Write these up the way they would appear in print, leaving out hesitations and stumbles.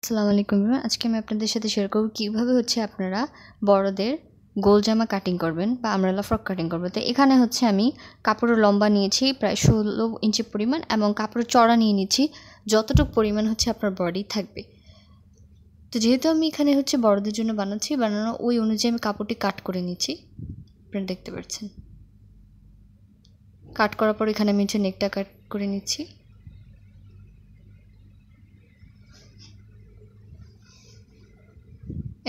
আসসালামু আলাইকুম। আজকে আমি আপনাদের সাথে শেয়ার করব কিভাবে আপনারা বড়দের গোল জামা কাটিং করবেন বা আমব্রেলা ফ্রক কাটিং করবেন। তো এখানে আমি কাপড়ের লম্বা নিয়েছি প্রায় 16 ইঞ্চি পরিমাণ এবং কাপড়ের চড়া নিয়ে নিচ্ছি যতটুকু পরিমাণ আপনার বডি থাকবে। তো যেহেতু আমি এখানে বড়দের জন্য বানানো ওই অনুযায়ী আমি কাপড়টি কাট করে নিচ্ছি। আপনারা দেখতে পাচ্ছেন কাট করার পর এখানে আমি নেকটা কাট করে নিচ্ছি।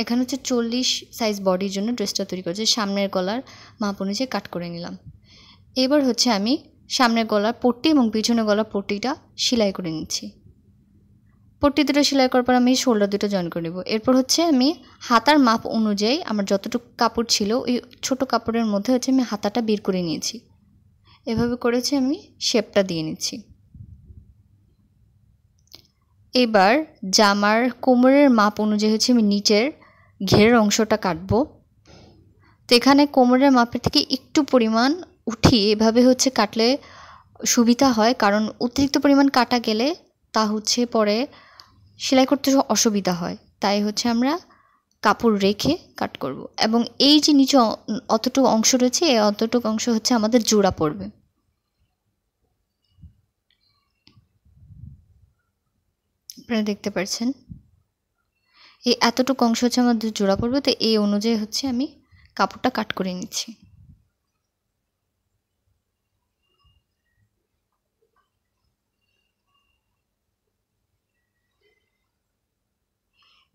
এখানে 40 সাইজ বডির জন্য ড্রেসটা তৈরি করেছি। সামনের গলার মাপ অনুযায়ী কাট করে নিলাম। এবার আমি সামনের গলার পট্টি এবং পিছনের গলার পট্টিটা সেলাই করে নিচ্ছি। পট্টি দুটো সেলাই করার পর আমি শোল্ডার দুটো জয়েন করে নেব। এরপর আমি হাতার মাপ অনুযায়ী আমার যতটুকু কাপড় ছিল ওই ছোট কাপড়ের মধ্যে আমি হাতাটা বের করে নিয়েছি। এভাবে করেছি আমি শেপটা দিয়ে নিচ্ছি। এবার জামার কোমরের মাপ অনুযায়ী আমি নিচের ঘেরের অংশটা কাটবো। তো এখানে কোমরের মাপের থেকে একটু পরিমাণ উঠিয়ে এভাবে কাটলে সুবিধা হয়, কারণ অতিরিক্ত পরিমাণ কাটা গেলে তা পরে সেলাই করতে অসুবিধা হয়। তাই আমরা কাপড় রেখে কাট করব এবং এই যে নিচে অতটুকু অংশ রয়েছে এই অতটুকু অংশ আমাদের জোড়া পড়বে। আপনারা দেখতে পাচ্ছেন এই এতটুকু অংশ আমাদের জোড়া পড়বে। তো এই অনুযায়ী আমি কাপড়টা কাট করে নিচ্ছি।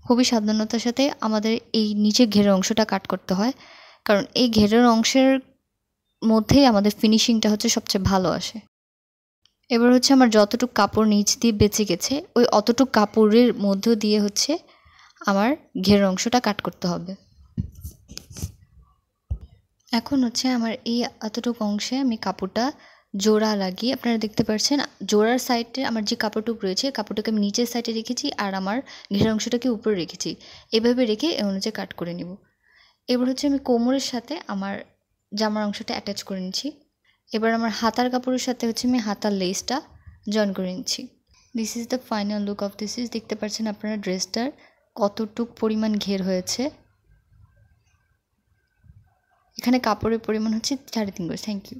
খুবই সাবধানতার সাথে আমাদের এই নিচের ঘেরের অংশটা কাট করতে হয়, কারণ এই ঘেরের অংশের মধ্যেই আমাদের ফিনিশিংটা সবচেয়ে ভালো আসে। এবার আমার যতটুকু কাপড় নিচ দিয়ে বেঁচে গেছে ওই অতটুকু কাপড়ের মধ্য দিয়ে আমার ঘেরের অংশটা কাট করতে হবে। এখন আমার এই এতটুকু অংশে আমি কাপড়টা জোড়া লাগিয়ে আপনারা দেখতে পাচ্ছেন জোড়ার সাইডে আমার যে কাপড়টুকু রয়েছে কাপড়টাকে আমি নিচের সাইডে রেখেছি আর আমার ঘেরের অংশটাকে উপরে রেখেছি। এভাবে রেখে এই অনুযায়ী কাট করে নিব। এবার আমি কোমরের সাথে আমার জামার অংশটা অ্যাটাচ করে নিচ্ছি। এবার আমার হাতার কাপড়ের সাথে আমি হাতার লেসটা জয়েন করে নিচ্ছি। This is the final look of this. দেখতে পাচ্ছেন আপনারা ড্রেসটার কতটুক পরিমাণ ঘের হয়েছে। এখানে কাপড়ের পরিমাণ 3.5 গজ। Thank you.